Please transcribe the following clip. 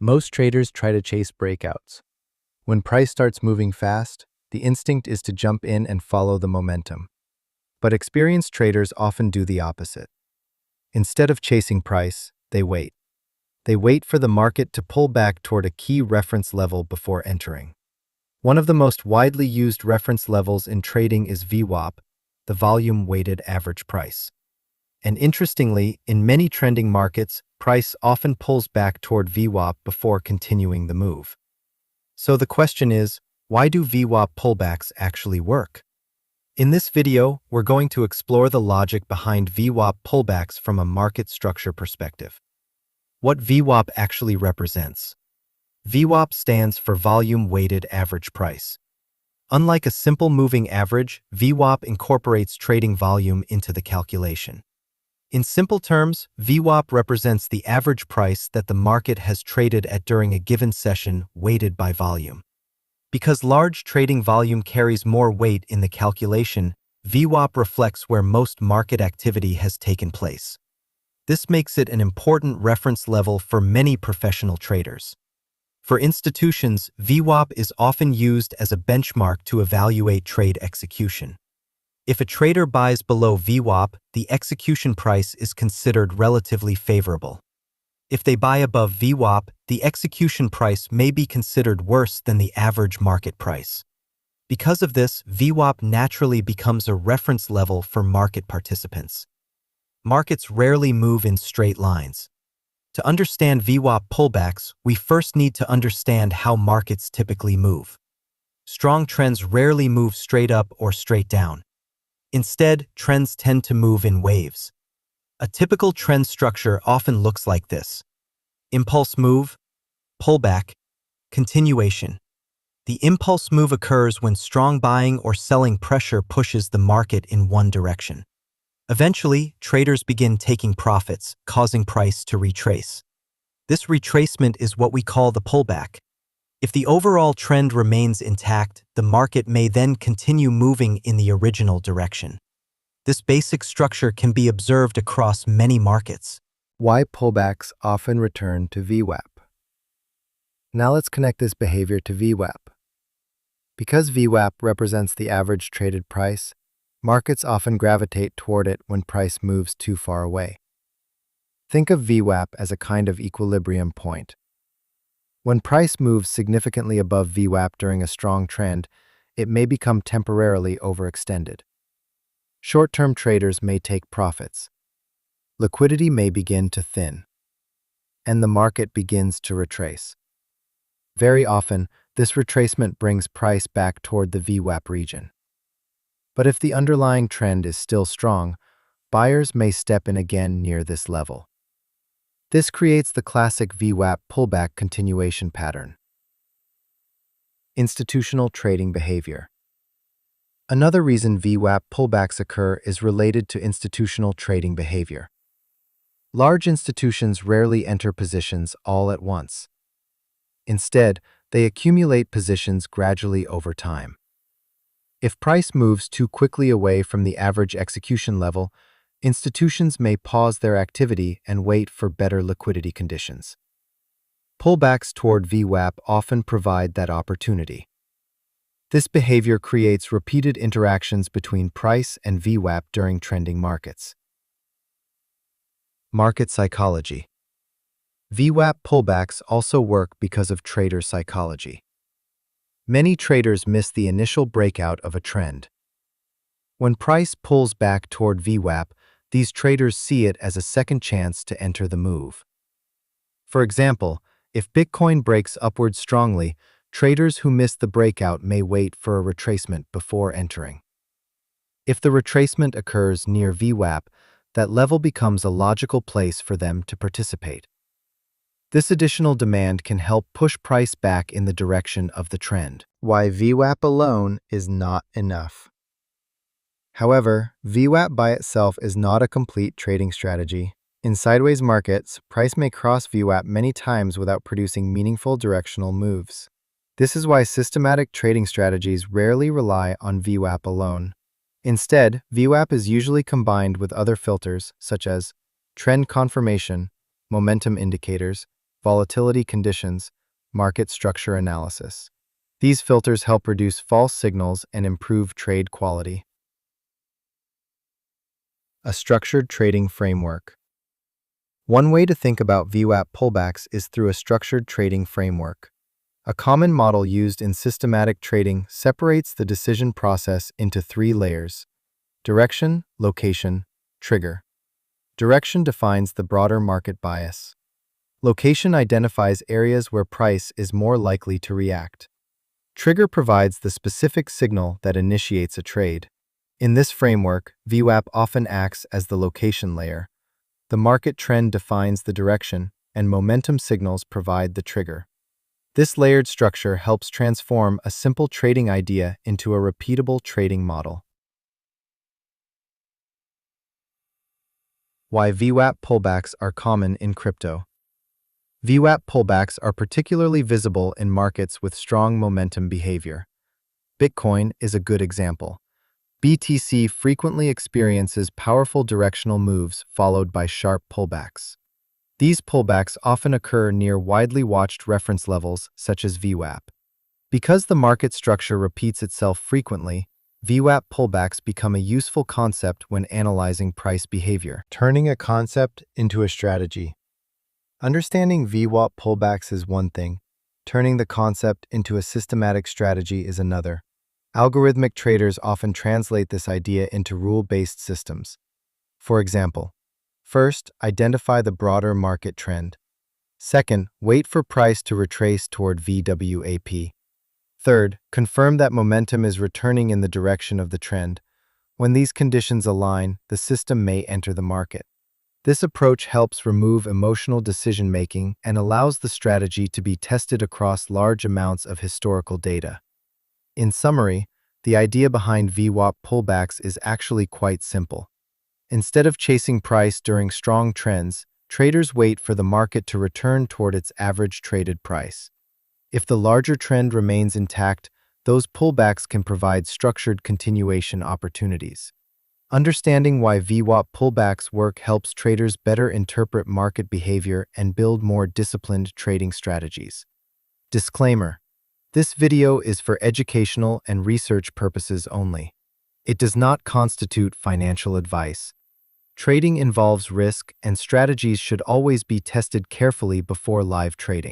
Most traders try to chase breakouts. When price starts moving fast, the instinct is to jump in and follow the momentum. But experienced traders often do the opposite. Instead of chasing price, they wait. They wait for the market to pull back toward a key reference level before entering. One of the most widely used reference levels in trading is VWAP, the volume-weighted average price. And interestingly, in many trending markets, price often pulls back toward VWAP before continuing the move. So the question is, why do VWAP pullbacks actually work? In this video, we're going to explore the logic behind VWAP pullbacks from a market structure perspective. What VWAP actually represents. VWAP stands for volume-weighted average price. Unlike a simple moving average, VWAP incorporates trading volume into the calculation. In simple terms, VWAP represents the average price that the market has traded at during a given session, weighted by volume. Because large trading volume carries more weight in the calculation, VWAP reflects where most market activity has taken place. This makes it an important reference level for many professional traders. For institutions, VWAP is often used as a benchmark to evaluate trade execution. If a trader buys below VWAP, the execution price is considered relatively favorable. If they buy above VWAP, the execution price may be considered worse than the average market price. Because of this, VWAP naturally becomes a reference level for market participants. Markets rarely move in straight lines. To understand VWAP pullbacks, we first need to understand how markets typically move. Strong trends rarely move straight up or straight down. Instead, trends tend to move in waves. A typical trend structure often looks like this: impulse move, pullback, continuation. The impulse move occurs when strong buying or selling pressure pushes the market in one direction. Eventually, traders begin taking profits, causing price to retrace. This retracement is what we call the pullback. If the overall trend remains intact, the market may then continue moving in the original direction. This basic structure can be observed across many markets. Why pullbacks often return to VWAP. Now let's connect this behavior to VWAP. Because VWAP represents the average traded price, markets often gravitate toward it when price moves too far away. Think of VWAP as a kind of equilibrium point. When price moves significantly above VWAP during a strong trend, it may become temporarily overextended. Short-term traders may take profits. Liquidity may begin to thin, and the market begins to retrace. Very often, this retracement brings price back toward the VWAP region. But if the underlying trend is still strong, buyers may step in again near this level. This creates the classic VWAP pullback continuation pattern. Institutional trading behavior. Another reason VWAP pullbacks occur is related to institutional trading behavior. Large institutions rarely enter positions all at once. Instead, they accumulate positions gradually over time. If price moves too quickly away from the average execution level, institutions may pause their activity and wait for better liquidity conditions. Pullbacks toward VWAP often provide that opportunity. This behavior creates repeated interactions between price and VWAP during trending markets. Market psychology. VWAP pullbacks also work because of trader psychology. Many traders miss the initial breakout of a trend. When price pulls back toward VWAP, these traders see it as a second chance to enter the move. For example, if Bitcoin breaks upward strongly, traders who miss the breakout may wait for a retracement before entering. If the retracement occurs near VWAP, that level becomes a logical place for them to participate. This additional demand can help push price back in the direction of the trend. Why VWAP alone is not enough. However, VWAP by itself is not a complete trading strategy. In sideways markets, price may cross VWAP many times without producing meaningful directional moves. This is why systematic trading strategies rarely rely on VWAP alone. Instead, VWAP is usually combined with other filters such as trend confirmation, momentum indicators, volatility conditions, market structure analysis. These filters help reduce false signals and improve trade quality. A structured trading framework. One way to think about VWAP pullbacks is through a structured trading framework. A common model used in systematic trading separates the decision process into three layers: direction, location, trigger. Direction defines the broader market bias. Location identifies areas where price is more likely to react. Trigger provides the specific signal that initiates a trade. In this framework, VWAP often acts as the location layer. The market trend defines the direction, and momentum signals provide the trigger. This layered structure helps transform a simple trading idea into a repeatable trading model. Why VWAP pullbacks are common in crypto. VWAP pullbacks are particularly visible in markets with strong momentum behavior. Bitcoin is a good example. BTC frequently experiences powerful directional moves followed by sharp pullbacks. These pullbacks often occur near widely watched reference levels such as VWAP. Because the market structure repeats itself frequently, VWAP pullbacks become a useful concept when analyzing price behavior. Turning a concept into a strategy. Understanding VWAP pullbacks is one thing. Turning the concept into a systematic strategy is another. Algorithmic traders often translate this idea into rule-based systems. For example, first, identify the broader market trend. Second, wait for price to retrace toward VWAP. Third, confirm that momentum is returning in the direction of the trend. When these conditions align, the system may enter the market. This approach helps remove emotional decision-making and allows the strategy to be tested across large amounts of historical data. In summary, the idea behind VWAP pullbacks is actually quite simple. Instead of chasing price during strong trends, traders wait for the market to return toward its average traded price. If the larger trend remains intact, those pullbacks can provide structured continuation opportunities. Understanding why VWAP pullbacks work helps traders better interpret market behavior and build more disciplined trading strategies. Disclaimer: this video is for educational and research purposes only. It does not constitute financial advice. Trading involves risk, and strategies should always be tested carefully before live trading.